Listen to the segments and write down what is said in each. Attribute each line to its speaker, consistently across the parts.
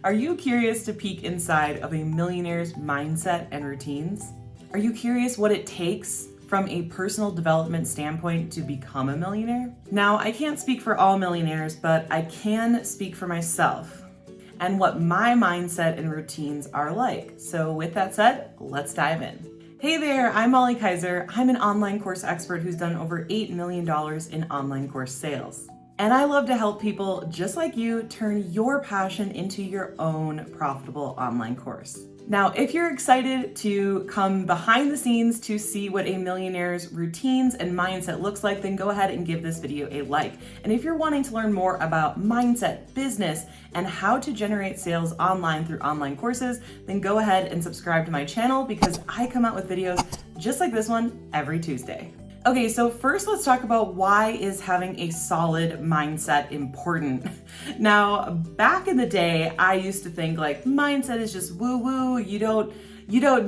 Speaker 1: Are you curious to peek inside of a millionaire's mindset and routines? Are you curious what it takes from a personal development standpoint to become a millionaire? Now, I can't speak for all millionaires, but I can speak for myself and what my mindset and routines are like. So with that said, let's dive in. Hey there, I'm Molly Kaiser. I'm an online course expert who's done over $8 million in online course sales. And I love to help people just like you turn your passion into your own profitable online course. Now, if you're excited to come behind the scenes to see what a millionaire's routines and mindset looks like, then go ahead and give this video a like. And if you're wanting to learn more about mindset, business, and how to generate sales online through online courses, then go ahead and subscribe to my channel because I come out with videos just like this one every Tuesday. Okay, so first let's talk about why is having a solid mindset important. Now, back in the day, I used to think like mindset is just woo-woo, you don't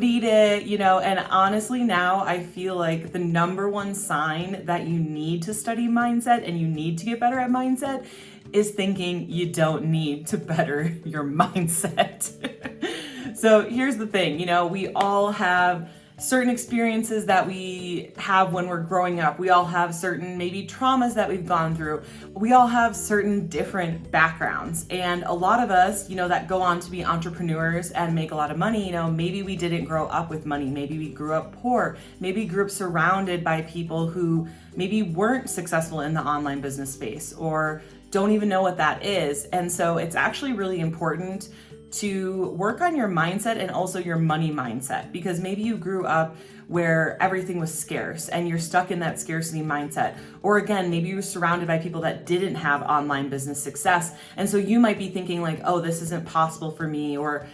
Speaker 1: need it, and honestly now I feel like the number one sign that you need to study mindset and you need to get better at mindset is thinking you don't need to better your mindset. So here's the thing, we all have certain experiences that we have when we're growing up. We all have certain maybe traumas that we've gone through. We all have certain different backgrounds. And a lot of us, that go on to be entrepreneurs and make a lot of money, maybe we didn't grow up with money. Maybe we grew up poor. Maybe we grew up surrounded by people who maybe weren't successful in the online business space or don't even know what that is. And so it's actually really important to work on your mindset and also your money mindset, because maybe you grew up where everything was scarce and you're stuck in that scarcity mindset. Or again, maybe you were surrounded by people that didn't have online business success. And so you might be thinking like, oh, this isn't possible for me. Or,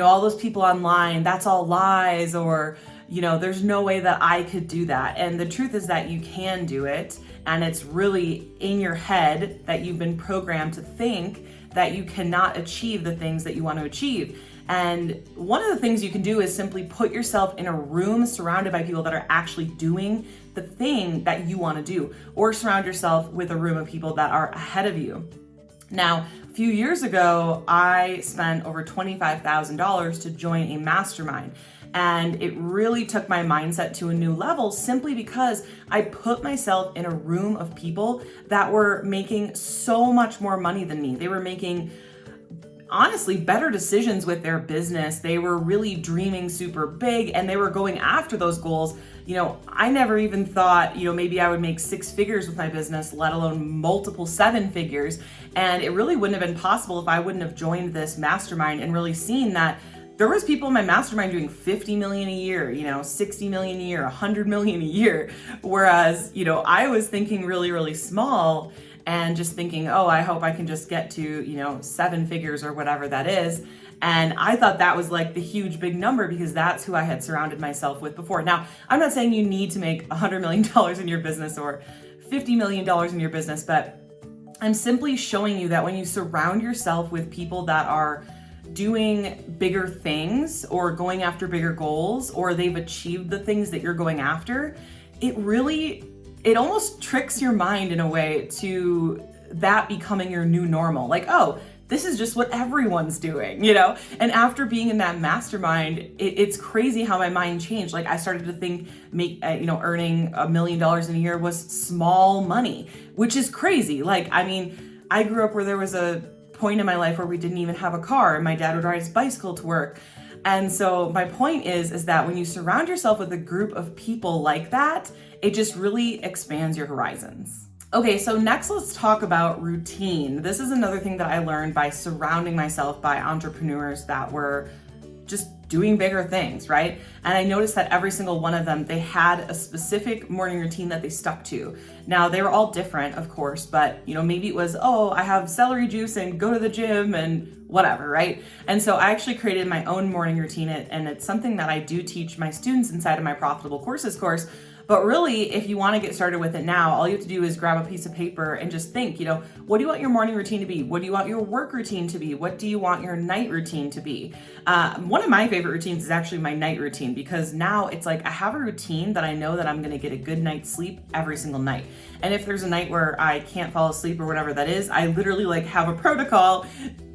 Speaker 1: all those people online, that's all lies. Or, there's no way that I could do that. And the truth is that you can do it. And it's really in your head that you've been programmed to think that you cannot achieve the things that you want to achieve. And one of the things you can do is simply put yourself in a room surrounded by people that are actually doing the thing that you want to do, or surround yourself with a room of people that are ahead of you. Now, a few years ago, I spent over $25,000 to join a mastermind. And it really took my mindset to a new level simply because I put myself in a room of people that were making so much more money than me. They were making, honestly, better decisions with their business. They were really dreaming super big and they were going after those goals. I never even thought, maybe I would make 6 figures with my business, let alone multiple 7 figures. And it really wouldn't have been possible if I wouldn't have joined this mastermind and really seen that there was people in my mastermind doing 50 million a year, 60 million a year, 100 million a year. Whereas, I was thinking really, really small and just thinking, oh, I hope I can just get to, 7 figures or whatever that is. And I thought that was like the huge big number because that's who I had surrounded myself with before. Now, I'm not saying you need to make $100 million in your business or $50 million in your business, but I'm simply showing you that when you surround yourself with people that are doing bigger things or going after bigger goals, or they've achieved the things that you're going after, it almost tricks your mind in a way to that becoming your new normal. Like, oh, this is just what everyone's doing, And after being in that mastermind, it's crazy how my mind changed. Like I started to think, earning $1 million in a year was small money, which is crazy. Like, I grew up where there was a point in my life where we didn't even have a car and my dad would ride his bicycle to work. And so my point is that when you surround yourself with a group of people like that, it just really expands your horizons. Okay, so next let's talk about routine. This is another thing that I learned by surrounding myself by entrepreneurs that were just doing bigger things, right? And I noticed that every single one of them, they had a specific morning routine that they stuck to. Now, they were all different, of course, but maybe it was, oh, I have celery juice and go to the gym and whatever, right? And so I actually created my own morning routine, and it's something that I do teach my students inside of my Profitable Courses course. But really, if you want to get started with it now, all you have to do is grab a piece of paper and just think, what do you want your morning routine to be? What do you want your work routine to be? What do you want your night routine to be? One of my favorite routines is actually my night routine, because now it's like I have a routine that I know that I'm going to get a good night's sleep every single night. And if there's a night where I can't fall asleep or whatever that is, I literally have a protocol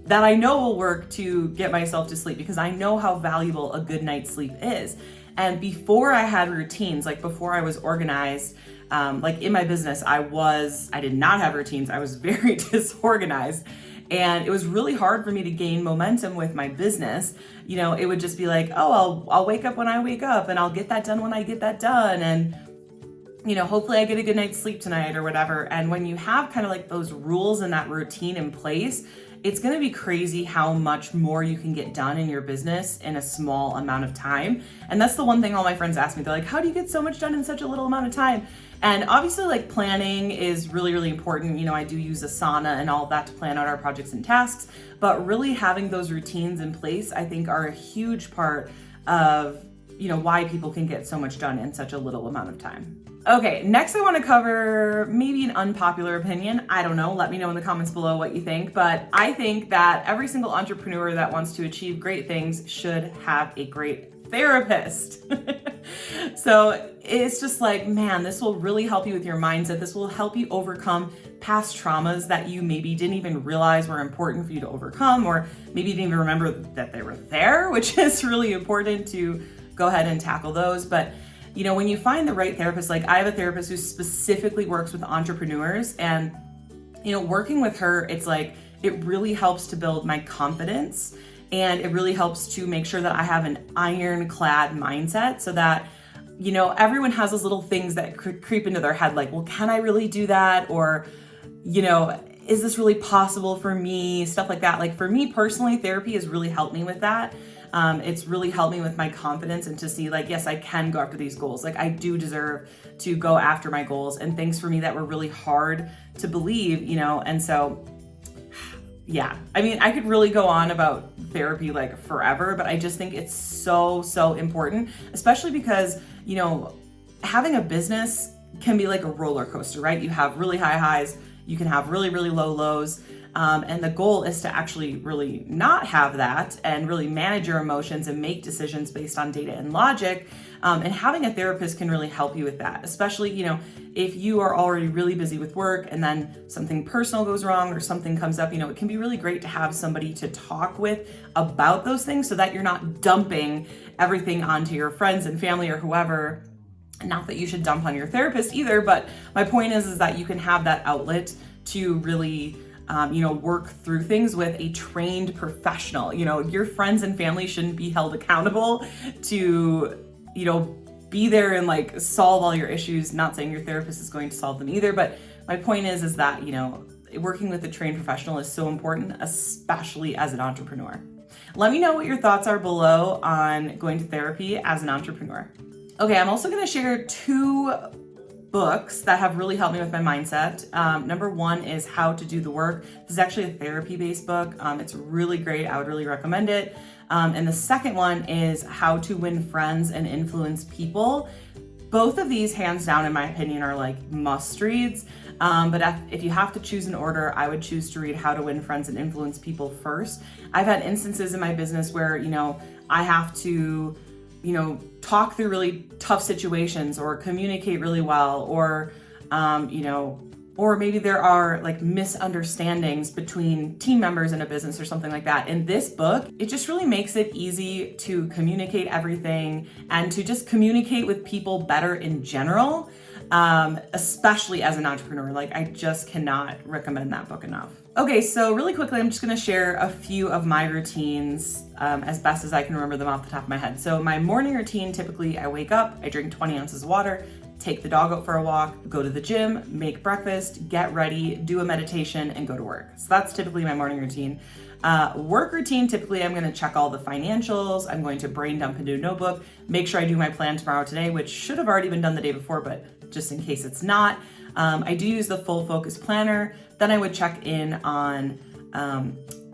Speaker 1: that I know will work to get myself to sleep, because I know how valuable a good night's sleep is. And before I had routines, like before I was organized, like in my business, I did not have routines. I was very disorganized. And it was really hard for me to gain momentum with my business. You know, it would just be like, oh, I'll wake up when I wake up, and I'll get that done when I get that done. And, you know, hopefully I get a good night's sleep tonight or whatever. And when you have kind of like those rules and that routine in place, it's going to be crazy how much more you can get done in your business in a small amount of time. And that's the one thing all my friends ask me. They're like, how do you get so much done in such a little amount of time? And obviously, like, planning is really, really important. You know, I do use Asana and all of that to plan out our projects and tasks, but really having those routines in place, I think, are a huge part of, you know, why people can get so much done in such a little amount of time. Okay, next I want to cover maybe an unpopular opinion. I don't know, let me know in the comments below what you think, but I think that every single entrepreneur that wants to achieve great things should have a great therapist. So it's just like, man, this will really help you with your mindset. This will help you overcome past traumas that you maybe didn't even realize were important for you to overcome, or maybe you didn't even remember that they were there, which is really important to go ahead and tackle those. But you know, when you find the right therapist, like I have a therapist who specifically works with entrepreneurs, and, you know, working with her, it's like, it really helps to build my confidence, and it really helps to make sure that I have an ironclad mindset, so that, you know, everyone has those little things that creep into their head, like, well, can I really do that? Or, you know, is this really possible for me? Stuff like that. Like for me personally, therapy has really helped me with that. It's really helped me with my confidence and to see like, yes, I can go after these goals. Like I do deserve to go after my goals, and things for me that were really hard to believe, you know? And so, yeah, I mean, I could really go on about therapy like forever, but I just think it's so, so important, especially because, you know, having a business can be like a roller coaster, right? You have really high highs, you can have really, really low lows. And the goal is to actually really not have that and really manage your emotions and make decisions based on data and logic. And having a therapist can really help you with that, especially, you know, if you are already really busy with work and then something personal goes wrong or something comes up, you know, it can be really great to have somebody to talk with about those things so that you're not dumping everything onto your friends and family or whoever. Not that you should dump on your therapist either, but my point is that you can have that outlet to really you know, work through things with a trained professional. You know, your friends and family shouldn't be held accountable to, you know, be there and like solve all your issues. Not saying your therapist is going to solve them either, but my point is that, you know, working with a trained professional is so important, especially as an entrepreneur. Let me know what your thoughts are below on going to therapy as an entrepreneur. Okay, I'm also going to share 2 books that have really helped me with my mindset. Number 1 is How to Do the Work. This is actually a therapy-based book. It's really great. I would really recommend it. And the second one is How to Win Friends and Influence People. Both of these, hands down, in my opinion, are like must reads. But if you have to choose an order, I would choose to read How to Win Friends and Influence People first. I've had instances in my business where, you know, I have to, you know, talk through really tough situations or communicate really well, or, you know, or maybe there are like misunderstandings between team members in a business or something like that. In this book, it just really makes it easy to communicate everything and to just communicate with people better in general, especially as an entrepreneur. Like I just cannot recommend that book enough. Okay, so really quickly, I'm just gonna share a few of my routines as best as I can remember them off the top of my head. So my morning routine, typically I wake up, I drink 20 ounces of water, take the dog out for a walk, go to the gym, make breakfast, get ready, do a meditation, and go to work. So that's typically my morning routine. Work routine, typically I'm gonna check all the financials, I'm going to brain dump into a notebook, make sure I do my plan tomorrow today, which should have already been done the day before, but just in case it's not. I do use the full focus planner. Then I would check in on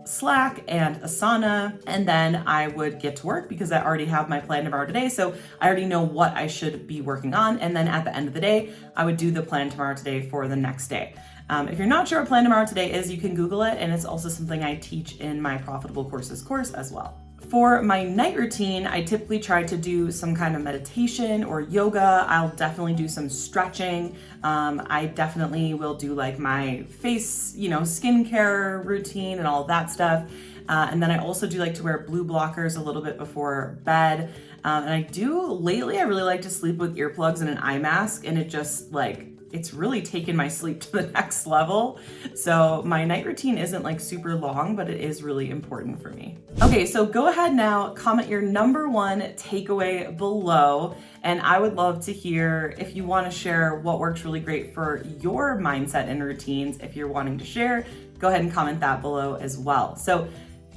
Speaker 1: Slack and Asana, and then I would get to work because I already have my plan tomorrow today. So I already know what I should be working on. And then at the end of the day, I would do the plan tomorrow today for the next day. If you're not sure what plan tomorrow today is, you can Google it. And it's also something I teach in my Profitable Courses course as well. For my night routine, I typically try to do some kind of meditation or yoga. I'll definitely do some stretching. I definitely will do like my face, you know, skincare routine and all of that stuff. And then I also do like to wear blue blockers a little bit before bed. And lately I really like to sleep with earplugs and an eye mask, and it's really taken my sleep to the next level. So my night routine isn't like super long, but it is really important for me. Okay, so go ahead now, comment your number one takeaway below. And I would love to hear if you want to share what works really great for your mindset and routines. If you're wanting to share, go ahead and comment that below as well. So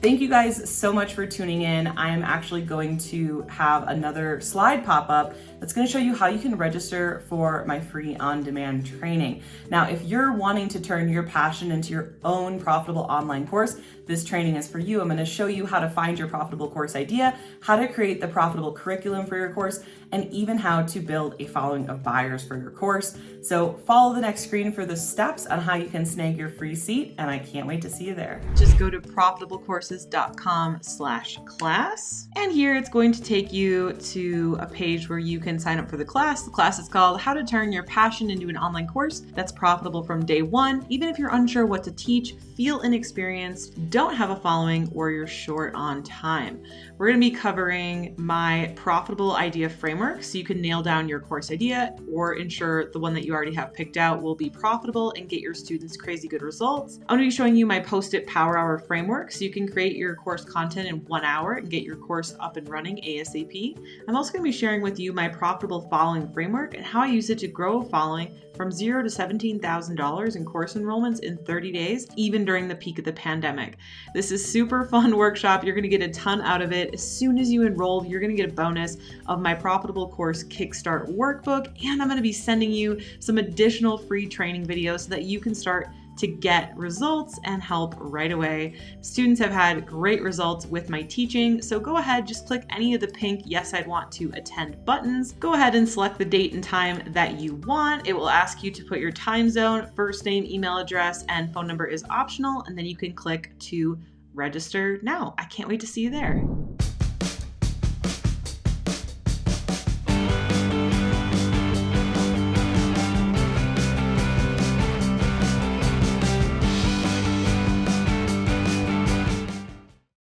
Speaker 1: thank you guys so much for tuning in. I am actually going to have another slide pop up that's going to show you how you can register for my free on-demand training. Now, if you're wanting to turn your passion into your own profitable online course, this training is for you. I'm going to show you how to find your profitable course idea, how to create the profitable curriculum for your course, and even how to build a following of buyers for your course. So follow the next screen for the steps on how you can snag your free seat, and I can't wait to see you there. Just go to profitablecourses.com/class, and here it's going to take you to a page where you can sign up for the class. The class is called How to Turn Your Passion into an Online Course That's Profitable from Day One. Even if you're unsure what to teach, feel inexperienced, don't have a following, or you're short on time. We're going to be covering my profitable idea framework so you can nail down your course idea or ensure the one that you already have picked out will be profitable and get your students crazy good results. I'm going to be showing you my Post-it Power Hour framework so you can create your course content in 1 hour and get your course up and running ASAP. I'm also going to be sharing with you my profitable following framework and how I use it to grow a following from $0 to $17,000 in course enrollments in 30 days, even during the peak of the pandemic. This is super fun workshop. You're going to get a ton out of it. As soon as you enroll, you're going to get a bonus of my profitable course Kickstart workbook, and I'm going to be sending you some additional free training videos so that you can start to get results and help right away. Students have had great results with my teaching, so go ahead, just click any of the pink Yes, I'd Want to Attend buttons. Go ahead and select the date and time that you want. It will ask you to put your time zone, first name, email address, and phone number is optional, and then you can click to register now. I can't wait to see you there.